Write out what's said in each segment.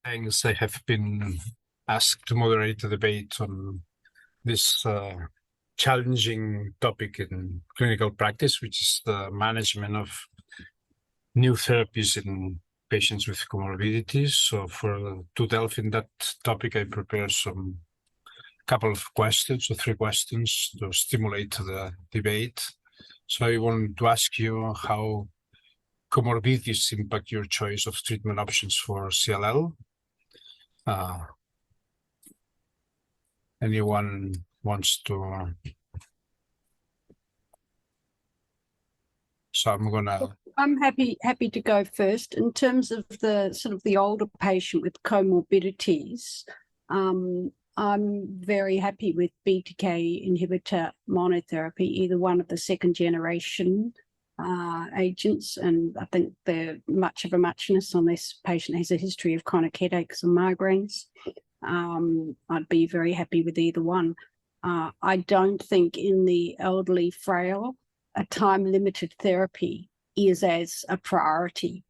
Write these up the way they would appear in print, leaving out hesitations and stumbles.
Thanks. I have been asked to moderate a debate on this challenging topic in clinical practice, which is the management of new therapies in patients with comorbidities. So to delve in that topic, I prepared couple of questions, or 3 questions to stimulate the debate. So I want to ask you how comorbidities impact your choice of treatment options for CLL. Anyone wants to? So I'm happy to go first. In terms of the sort of the older patient with comorbidities, I'm very happy with BTK inhibitor monotherapy, either one of the second generation agents, and I think they're much of a muchness unless the patient has a history of chronic headaches and migraines. I'd be very happy with either one. I don't think in the elderly frail, a time-limited therapy is as a priority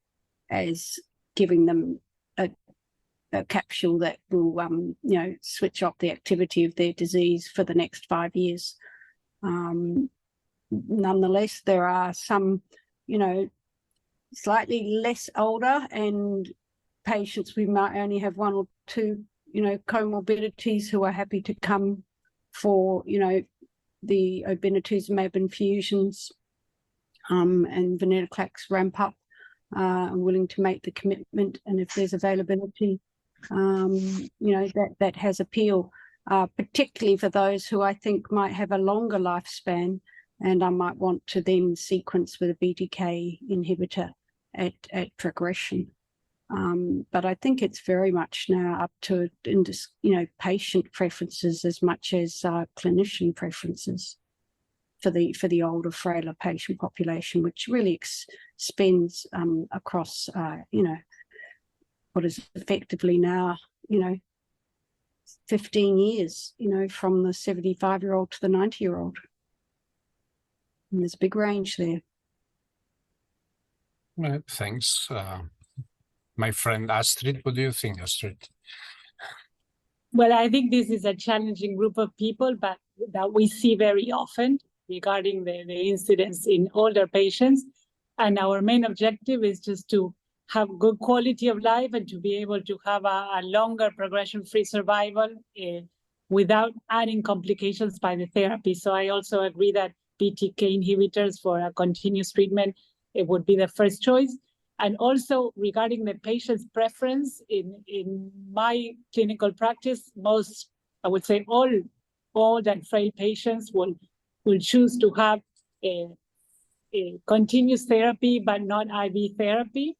as giving them a capsule that will, switch off the activity of their disease for the next 5 years. Nonetheless, there are some, slightly less older and patients we might only have 1 or 2, comorbidities who are happy to come for, the obinutuzumab infusions and venetoclax ramp up, and willing to make the commitment. And if there's availability, that has appeal, particularly for those who I think might have a longer lifespan, and I might want to then sequence with a BTK inhibitor at progression. But I think it's very much now up to patient preferences as much as clinician preferences for the older, frailer patient population, which really spends across what is effectively now 15 years, from the 75-year-old to the 90-year-old, and there's a big range there. Well, thanks. My friend Astrid, what do you think, Astrid? Well, I think this is a challenging group of people, but that we see very often regarding the incidence in older patients. And our main objective is just to have good quality of life and to be able to have a longer progression-free survival without adding complications by the therapy. So I also agree that BTK inhibitors for a continuous treatment, it would be the first choice. And also regarding the patient's preference, in my clinical practice, most, I would say all old and frail patients will choose to have a continuous therapy, but not IV therapy.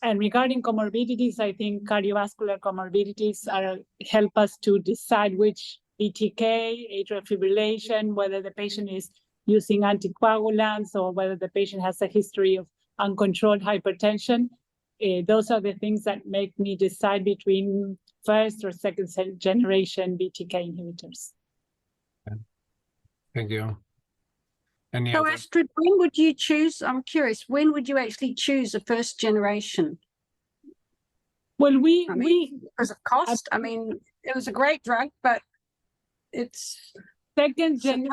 And regarding comorbidities, I think cardiovascular comorbidities help us to decide which BTK, atrial fibrillation, whether the patient is using anticoagulants or whether the patient has a history of uncontrolled hypertension. Those are the things that make me decide between first or second generation BTK inhibitors. Thank you. So Astrid, when would you choose? I'm curious, when would you actually choose a first generation? Well, because of cost. I mean, it was a great drug, but it's second gen.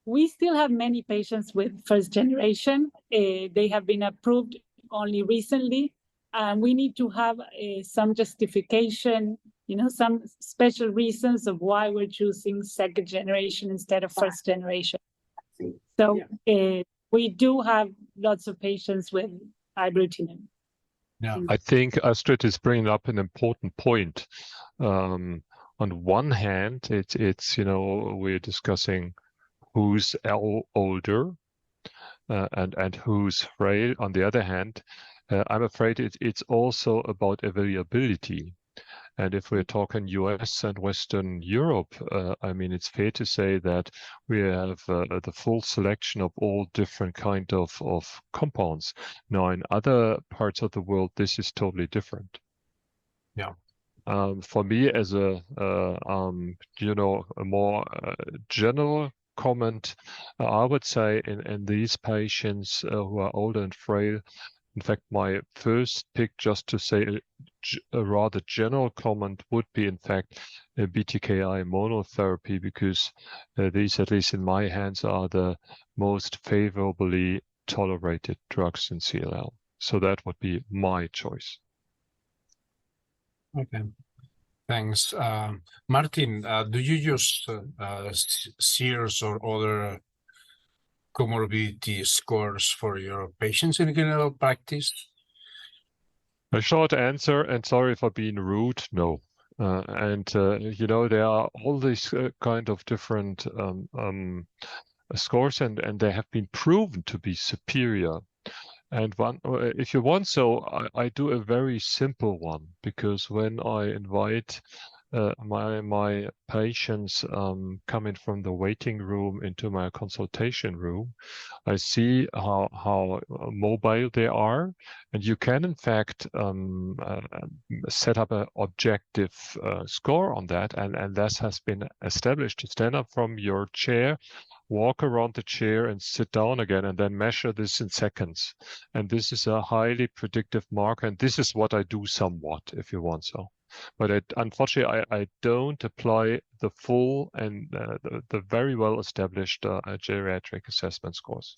We still have many patients with first generation. They have been approved only recently. We need to have some justification, some special reasons of why we're choosing second generation instead of first generation. So we do have lots of patients with ibrutinib. Yeah, I think Astrid is bringing up an important point. On one hand, it's we're discussing who's older and who's frail. On the other hand, I'm afraid it's also about availability. And if we're talking US and Western Europe, I mean, it's fair to say that we have the full selection of all different kind of compounds. Now, in other parts of the world, this is totally different. Yeah. For me, as a more general comment, I would say in these patients who are older and frail, In fact, my first pick, just to say a rather general comment, would be, in fact, a BTKI monotherapy, because these, at least in my hands, are the most favorably tolerated drugs in CLL. So that would be my choice. Okay, thanks. Martin, do you use SEERS or other comorbidity scores for your patients in clinical practice? A short answer, and sorry for being rude, no. You know, there are all these kind of different scores, and they have been proven to be superior. And if you want, so I do a very simple one, because when I invite my patients coming from the waiting room into my consultation room, I see how mobile they are, and you can in fact set up an objective score on that, and that has been established. To stand up from your chair, walk around the chair and sit down again, and then measure this in seconds. And this is a highly predictive marker, and this is what I do somewhat, if you want so. But unfortunately, I don't apply the full and the very well-established geriatric assessment scores.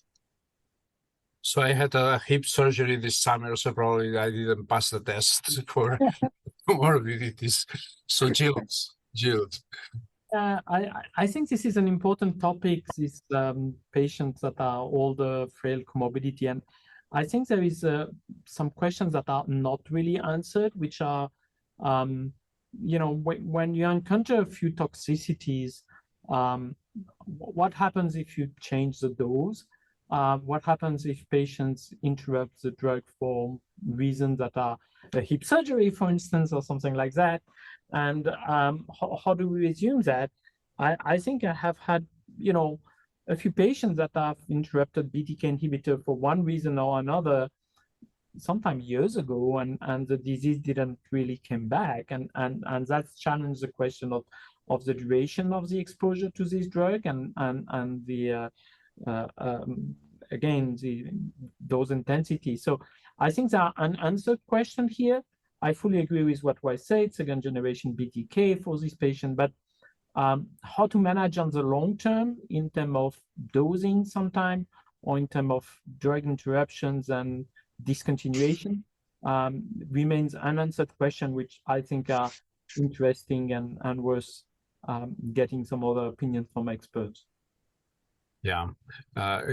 So I had a hip surgery this summer, so probably I didn't pass the test for comorbidities. So Gilles. I think this is an important topic, these patients that are older, frail, comorbidity. And I think there is some questions that are not really answered, which are, you know, when you encounter a few toxicities, what happens if you change the dose? What happens if patients interrupt the drug for reasons that are a hip surgery, for instance, or something like that? And how do we resume that? I think I have had, you know, a few patients that have interrupted BTK inhibitor for one reason or another, sometime years ago, and the disease didn't really come back. And that's challenged the question of the duration of the exposure to this drug and the again, the dose intensity. So I think there are unanswered questions here. I fully agree with what was said, second generation BTK for this patient, but how to manage on the long term in terms of dosing sometime, or in terms of drug interruptions and discontinuation, remains unanswered question, which I think are interesting and worth getting some other opinions from experts. Yeah.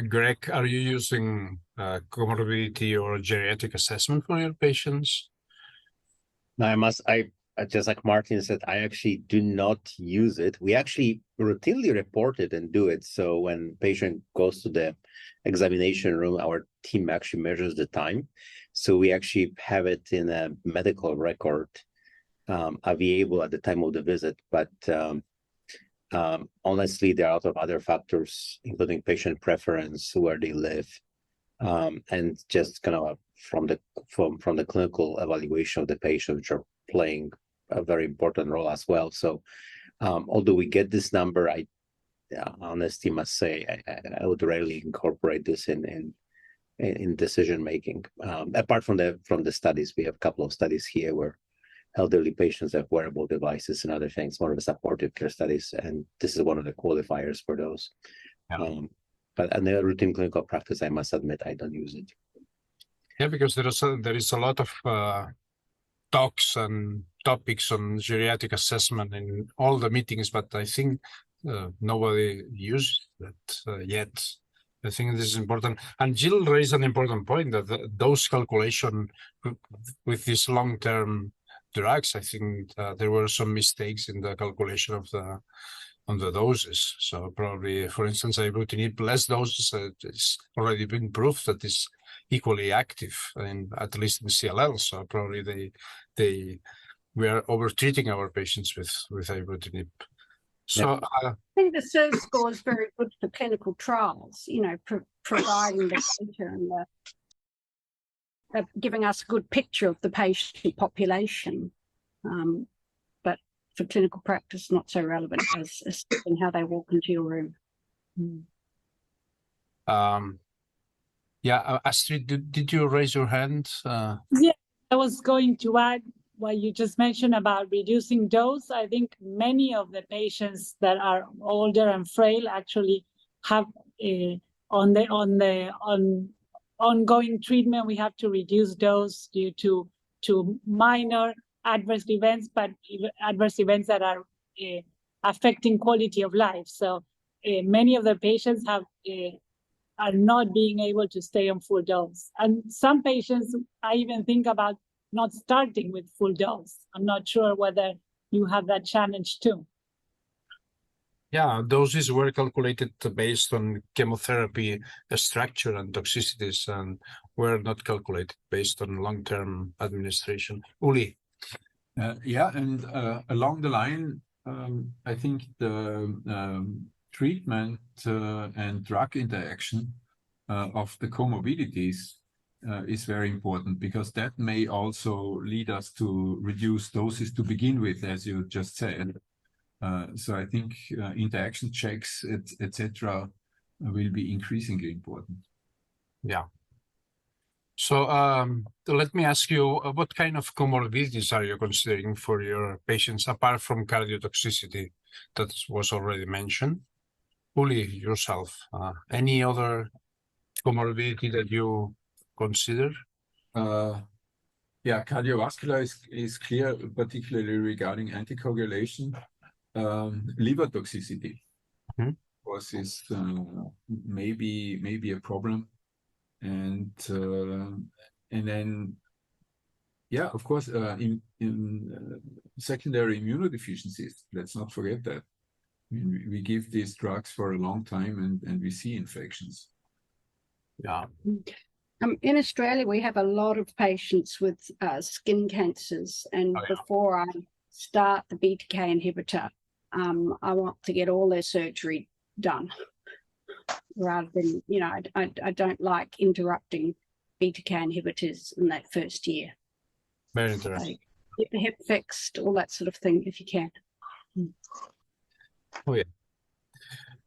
Greg, are you using comorbidity or geriatric assessment for your patients? I just like Martin said, I actually do not use it. We actually routinely report it and do it. So when patient goes to the examination room, our team actually measures the time. So we actually have it in a medical record available at the time of the visit. But honestly, there are a lot of other factors, including patient preference, where they live, and just kind of from the clinical evaluation of the patient, which are playing a very important role as well. So although we get this number, I honestly must say I would rarely incorporate this in decision making. Apart from the studies, we have a couple of studies here where elderly patients have wearable devices and other things, one of the supportive care studies, and this is one of the qualifiers for those. Yeah. But in the routine clinical practice, I must admit I don't use it. Yeah, because there is a lot of talks and topics on geriatric assessment in all the meetings, but I think nobody used that yet. I think this is important. And Gilles raised an important point that the dose calculation with these long-term drugs, I think there were some mistakes in the calculation of the doses. So probably, for instance, ibrutinib less doses, it's already been proved that it's equally active, at least in CLL. So probably we are over-treating our patients with ibrutinib. So I think the SERS score is very good for clinical trials, you know, providing the data and giving us a good picture of the patient population. But for clinical practice, not so relevant as assessing how they walk into your room. Yeah, Astrid, did you raise your hand? Yeah, I was going to add what you just mentioned about reducing dose. I think many of the patients that are older and frail actually have on ongoing treatment, we have to reduce dose due to minor adverse events, but adverse events that are affecting quality of life. So many of the patients have are not being able to stay on full dose. And some patients, I even think about not starting with full dose. I'm not sure whether you have that challenge too. Yeah, doses were calculated based on chemotherapy structure and toxicities, and were not calculated based on long-term administration. Uli. Yeah, and along the line, I think the treatment and drug interaction of the comorbidities is very important, because that may also lead us to reduce doses to begin with, as you just said. So I think interaction checks, etc., will be increasingly important. Yeah. So let me ask you, what kind of comorbidities are you considering for your patients, apart from cardiotoxicity that was already mentioned? Uli, yourself, any other comorbidity that you consider? Yeah, cardiovascular is clear, particularly regarding anticoagulation. Liver toxicity, of course, is maybe a problem, and then, yeah, of course, in secondary immunodeficiencies. Let's not forget that. I mean, we give these drugs for a long time, and we see infections. Yeah. In Australia, we have a lot of patients with skin cancers, and before I start the BTK inhibitor, I want to get all their surgery done, rather than, you know, I don't like interrupting BTK inhibitors in that first year. Very interesting. Get the hip fixed, all that sort of thing, if you can. Oh, yeah.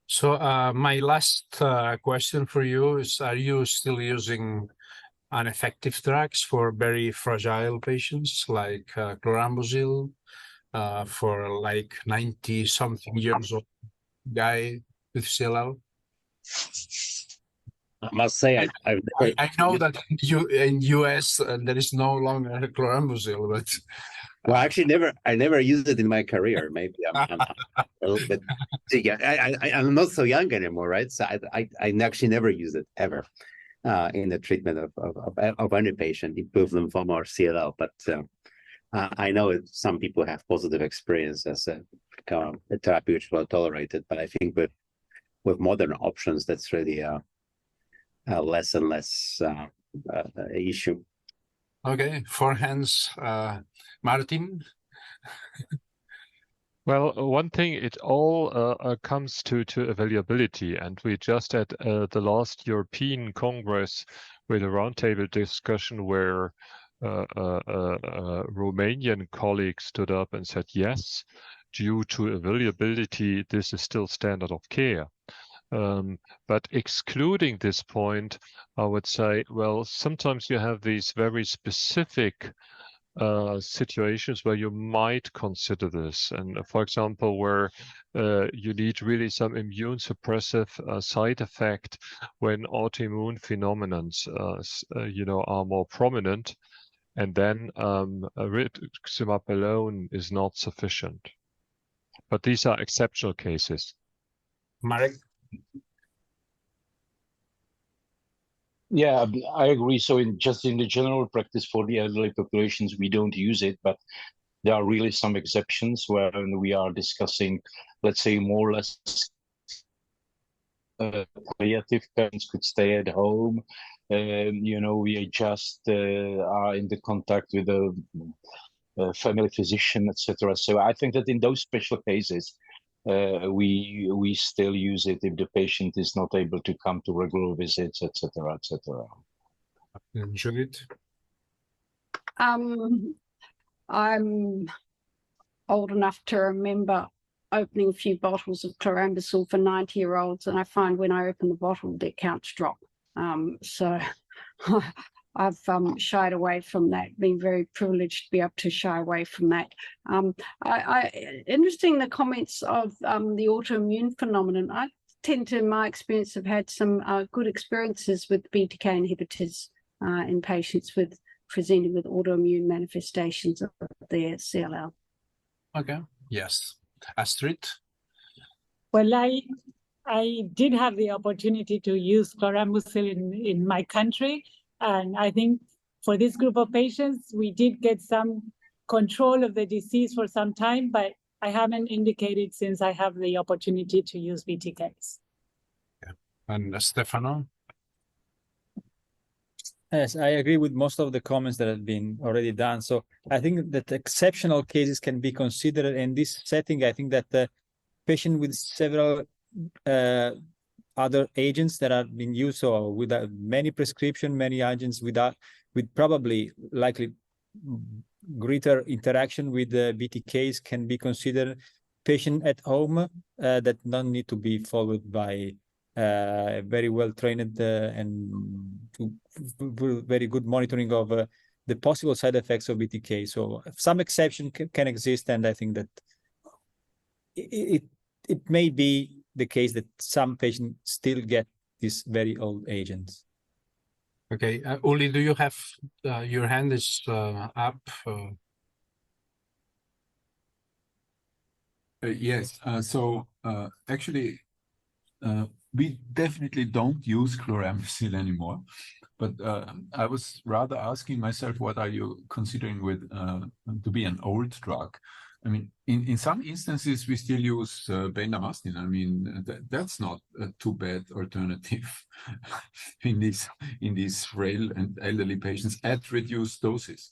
So my last question for you is, are you still using ineffective drugs for very fragile patients like chlorambucil, for like 90-something years old guy with CLL? I must say, I know that in US there is no longer chlorambucil, but well, actually, I never used it in my career. Maybe I'm a little bit too young. I'm not so young anymore, right? So I actually never use it ever in the treatment of any patient, both lymphoma or CLL. But I know some people have positive experience as a therapy which is well tolerated. But I think with modern options, that's really a less and less issue. okay, four hands, Martin. Well, one thing, it all comes to availability, and we just at the last European Congress with a roundtable discussion where a Romanian colleague stood up and said, yes, due to availability, this is still standard of care. But excluding this point, I would say, well, sometimes you have these very specific situations where you might consider this, and for example, where you need really some immune suppressive side effect when autoimmune phenomena are more prominent, and then rituximab alone is not sufficient. But these are exceptional cases. Marek? Yeah, I agree. So in the general practice for the elderly populations, we don't use it, but there are really some exceptions where we are discussing, let's say, more or less palliative parents could stay at home. We just are in the contact with a family physician, etc. So I think that in those special cases, we still use it if the patient is not able to come to regular visits, etc., etc. Judith? I'm old enough to remember opening a few bottles of chlorambucil for 90-year-olds, and I find when I open the bottle, their counts drop. So I've shied away from that, been very privileged to be able to shy away from that. Interesting, the comments of the autoimmune phenomenon. I tend to, in my experience, have had some good experiences with BTK inhibitors in patients with presenting with autoimmune manifestations of their CLL. Okay, yes. Astrid? Well, I did have the opportunity to use chlorambucil in my country. And I think for this group of patients, we did get some control of the disease for some time, but I haven't indicated since I have the opportunity to use BTKs. Yeah. And Stefano? Yes, I agree with most of the comments that have been already done. So I think that exceptional cases can be considered in this setting. I think that the patient with several other agents that are being used, so with many prescription, many agents with probably likely greater interaction with the BTKs can be considered. Patient at home that don't need to be followed by very well trained and very good monitoring of the possible side effects of BTK. So some exception can exist, and I think that it may be the case that some patients still get these very old agents. Okay, Uli, do you have your hand is up? Yes. So actually, we definitely don't use chlorambucil anymore. But I was rather asking myself, what are you considering with to be an old drug? I mean, in some instances, we still use bendamustine. I mean, that's not a too bad alternative in these frail and elderly patients at reduced doses.